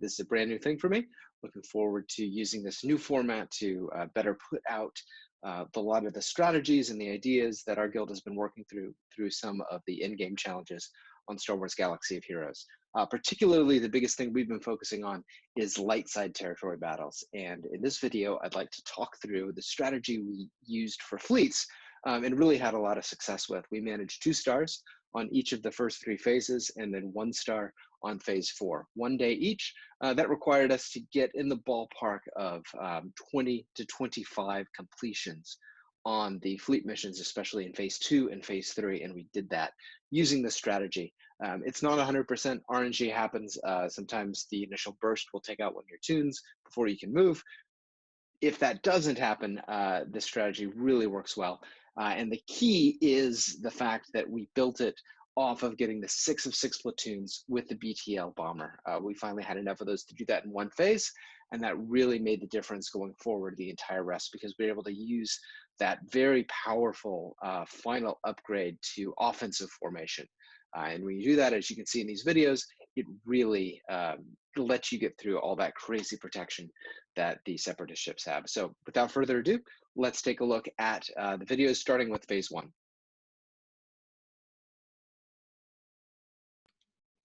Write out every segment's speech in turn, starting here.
This is a brand new thing for me. Looking forward to using this new format to better put out a lot of the strategies and the ideas that our guild has been working through some of the in-game challenges on Star Wars Galaxy of Heroes. Particularly, the biggest thing we've been focusing on is light side territory battles. And in this video, I'd like to talk through the strategy we used for fleets and really had a lot of success with. We managed 2 stars on each of the first 3 phases and then 1 star on phase 4, 1 day each. That required us to get in the ballpark of 20 to 25 completions on the fleet missions, especially in phase 2 and phase 3, and we did that using this strategy. It's not 100% RNG happens. Sometimes the initial burst will take out one of your tunes before you can move. If that doesn't happen, this strategy really works well. And the key is the fact that we built it off of getting the 6 of 6 platoons with the BTL bomber. We finally had enough of those to do that in 1 phase, and that really made the difference going forward the entire rest, because we were able to use that very powerful final upgrade to offensive formation. And when you do that, as you can see in these videos, it really lets you get through all that crazy protection that the Separatist ships have. So without further ado, let's take a look at the videos starting with phase 1.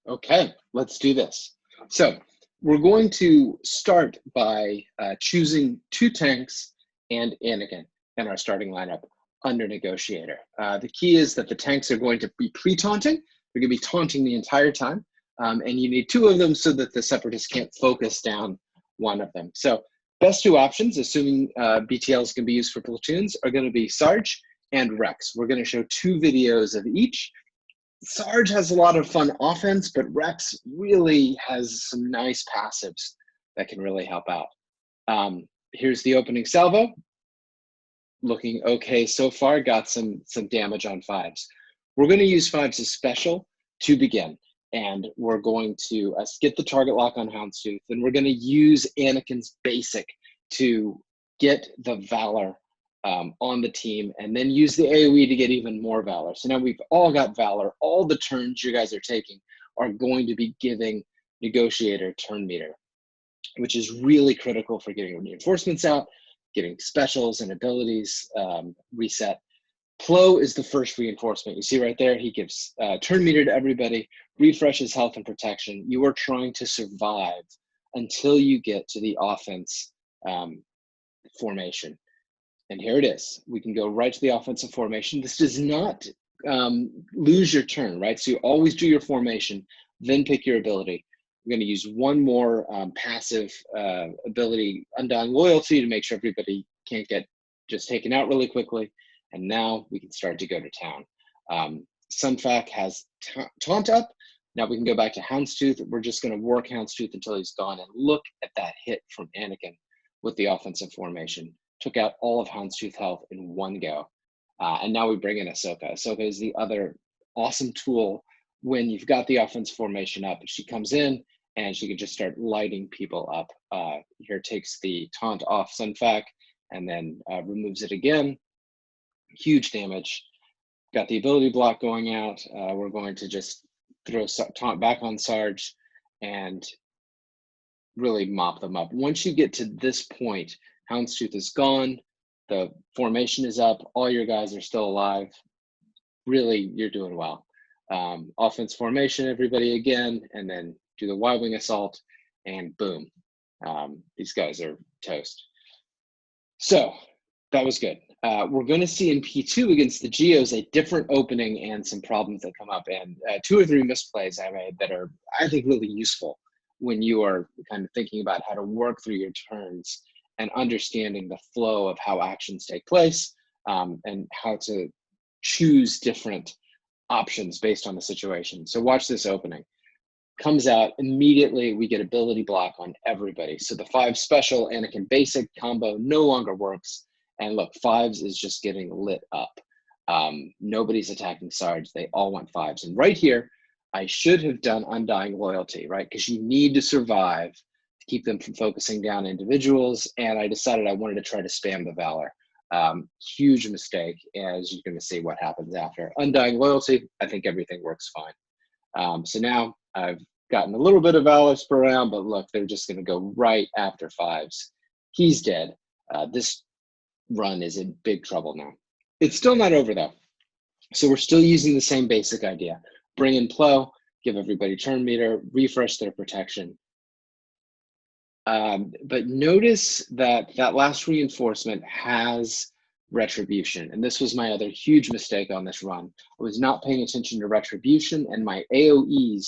Okay, let's do this. So we're going to start by choosing 2 tanks and Anakin in our starting lineup under Negotiator. The key is that the tanks are going to be pre-taunting. They're going to be taunting the entire time. And you need 2 of them so that the Separatists can't focus down one of them. So best 2 options, assuming BTLs can be used for platoons, are going to be Sarge and Rex. We're going to show 2 videos of each. Sarge has a lot of fun offense, but Rex really has some nice passives that can really help out. Here's the opening salvo. Looking okay so far, got some damage on 5s. We're going to use 5s as special to begin, and we're going to get the target lock on Houndstooth, and we're going to use Anakin's basic to get the Valor on the team, and then use the AoE to get even more Valor. So now we've all got Valor. All the turns you guys are taking are going to be giving Negotiator turn meter, which is really critical for getting reinforcements out, getting specials and abilities reset. Plo is the first reinforcement. You see right there, he gives turn meter to everybody, refreshes health and protection. You are trying to survive until you get to the offense formation. And here it is. We can go right to the offensive formation. This does not lose your turn, right? So you always do your formation, then pick your ability. We're going to use 1 more passive ability, Undying Loyalty, to make sure everybody can't get just taken out really quickly. And now we can start to go to town. Sunfac has Taunt up. Now we can go back to Houndstooth. We're just going to work Houndstooth until he's gone, and look at that hit from Anakin with the offensive formation. Took out all of Houndstooth health in 1 go. And now we bring in Ahsoka. Ahsoka is the other awesome tool when you've got the offense formation up. She comes in and she can just start lighting people up. Here takes the taunt off Sunfac and then removes it again. Huge damage. Got the ability block going out. We're going to just throw taunt back on Sarge and really mop them up. Once you get to this point, Houndstooth is gone, the formation is up, all your guys are still alive. Really, you're doing well. Offense formation, everybody again, and then do the Y-Wing assault, and boom. These guys are toast. So that was good. We're going to see in P2 against the Geos a different opening and some problems that come up, and 2 or 3 misplays I made that are, I think, really useful when you are kind of thinking about how to work through your turns and understanding the flow of how actions take place, and how to choose different options based on the situation. So watch this opening. Comes out, immediately we get ability block on everybody. So the 5 special Anakin basic combo no longer works. And look, 5s is just getting lit up. Nobody's attacking Sarge. They all want 5s. And right here, I should have done Undying Loyalty, right? Because you need to survive to keep them from focusing down individuals. And I decided I wanted to try to spam the Valor. Huge mistake, as you're going to see what happens after. Undying Loyalty, I think everything works fine. So now I've gotten a little bit of valor per round, but look, they're just gonna go right after 5s. He's dead. This run is in big trouble now. It's still not over though. So we're still using the same basic idea. Bring in Plow, give everybody turn meter, refresh their protection. But notice that that last reinforcement has retribution. And this was my other huge mistake on this run. I was not paying attention to retribution, and my AoEs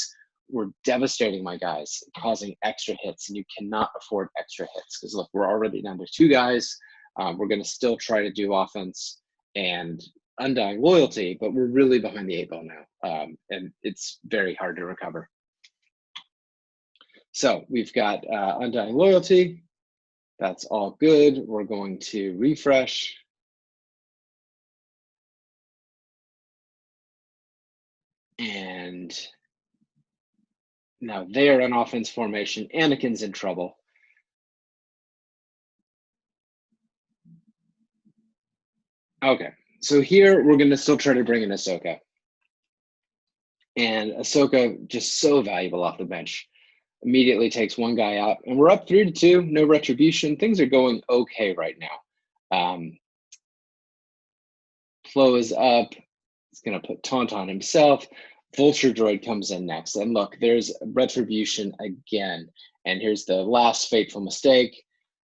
were devastating my guys, causing extra hits, and you cannot afford extra hits because look, we're already down to 2 guys. We're going to still try to do offense and Undying Loyalty, but we're really behind the 8 ball now, and it's very hard to recover. So we've got Undying Loyalty. That's all good. We're going to refresh. And now they're in offense formation. Anakin's in trouble. Okay, so here we're going to still try to bring in Ahsoka. And Ahsoka, just so valuable off the bench, immediately takes 1 guy out. And we're up 3-2, no retribution. Things are going okay right now. Flo is up. He's going to put Taunt on himself. Vulture Droid comes in next. And look, there's retribution again. And here's the last fateful mistake.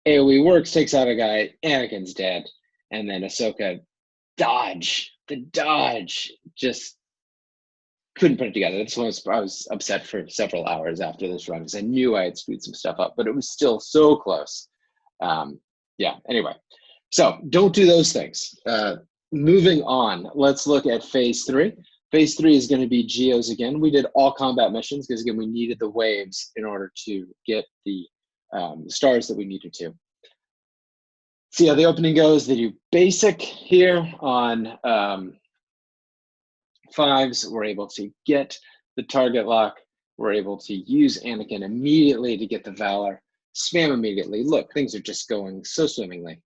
AoE works, takes out a guy. Anakin's dead. And then Ahsoka, the dodge, just couldn't put it together. This one I was upset for several hours after this run because I knew I had screwed some stuff up, but it was still so close. Yeah, anyway. So don't do those things. Moving on, let's look at phase 3. Phase 3 is going to be Geos again. We did all combat missions because, again, we needed the waves in order to get the stars that we needed to. See how the opening goes. They do basic here on 5s. We're able to get the target lock. We're able to use Anakin immediately to get the Valor. Spam immediately. Look, things are just going so swimmingly.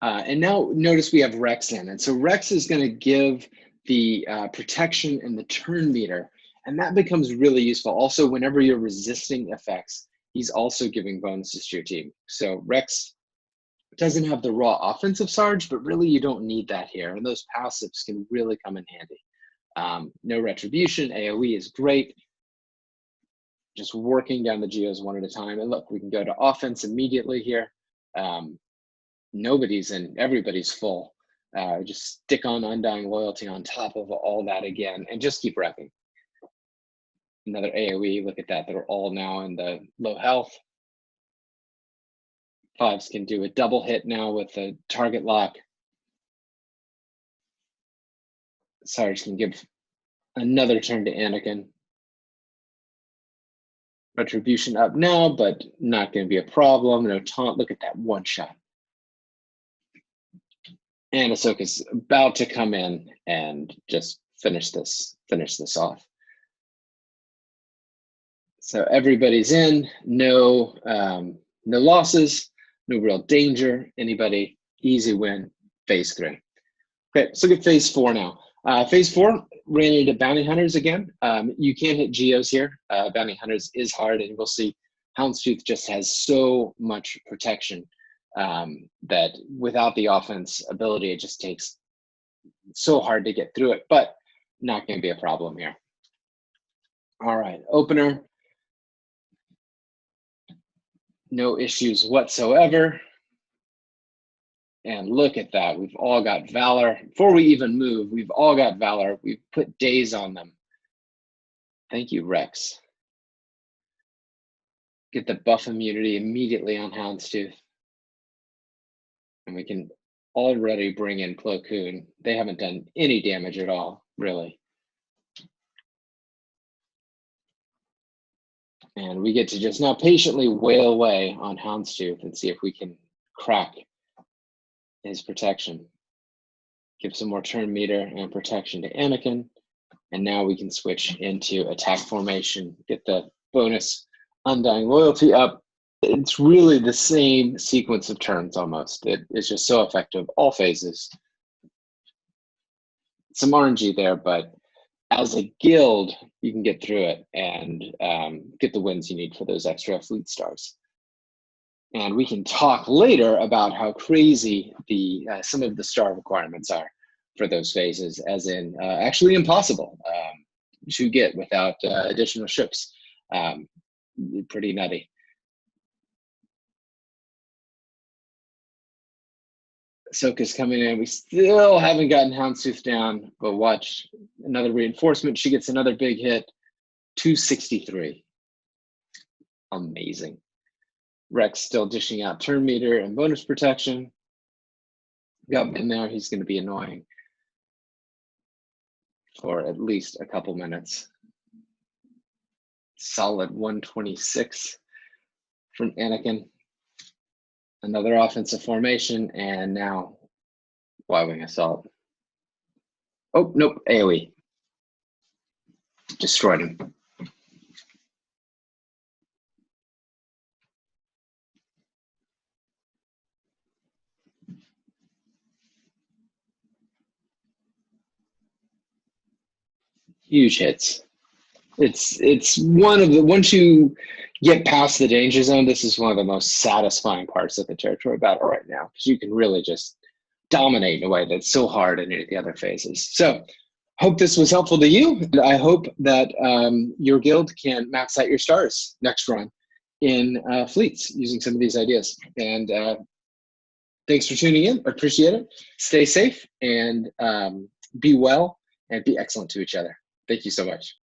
And now notice we have Rex in. And so Rex is going to give the protection and the turn meter. And that becomes really useful. Also, whenever you're resisting effects, he's also giving bonuses to your team. So Rex doesn't have the raw offensive Sarge, but really you don't need that here. And those passives can really come in handy. No retribution, AoE is great. Just working down the Geos one at a time. And look, we can go to offense immediately here. Nobody's in, everybody's full. Just stick on Undying Loyalty on top of all that again, and just keep wrecking. Another AoE, look at that, they're all now in the low health. 5s can do a double hit now with the target lock. Sarge can give another turn to Anakin. Retribution up now, but not going to be a problem. No taunt, look at that one shot. And Ahsoka's about to come in and just finish this off. So everybody's in, no losses, no real danger. Anybody, easy win, phase 3. Okay, let's look at phase 4 now. Phase 4 ran into bounty hunters again. You can hit Geos here. Bounty hunters is hard, and we'll see Houndstooth just has so much protection that without the offense ability, it just takes so hard to get through it, but not going to be a problem here. All right, opener. No issues whatsoever. And look at that. We've all got Valor. Before we even move, we've all got Valor. We've put days on them. Thank you, Rex. Get the buff immunity immediately on Houndstooth. And we can already bring in Plo Koon. They haven't done any damage at all, really. And we get to just now patiently wail away on Houndstooth and see if we can crack his protection. Give some more turn meter and protection to Anakin. And now we can switch into attack formation, get the bonus Undying Loyalty up. It's really the same sequence of turns almost. It is just so effective, all phases. Some RNG there, but as a guild, you can get through it and get the wins you need for those extra fleet stars. And we can talk later about how crazy the some of the star requirements are for those phases, as in actually impossible to get without additional ships. Pretty nutty. Ahsoka's coming in. We still haven't gotten Houndstooth down, but watch another reinforcement. She gets another big hit. 263. Amazing. Rex still dishing out turn meter and bonus protection. Got him in there. He's going to be annoying for at least a couple minutes. Solid 126 from Anakin. Another offensive formation, and now Y-wing assault. Oh, nope, AoE. Destroyed him. Huge hits. It's one of the, once you get past the danger zone, this is one of the most satisfying parts of the territory battle right now, because you can really just dominate in a way that's so hard in the other phases. So hope this was helpful to you. And I hope that your guild can max out your stars next run in fleets using some of these ideas. And thanks for tuning in. I appreciate it. Stay safe and be well and be excellent to each other. Thank you so much.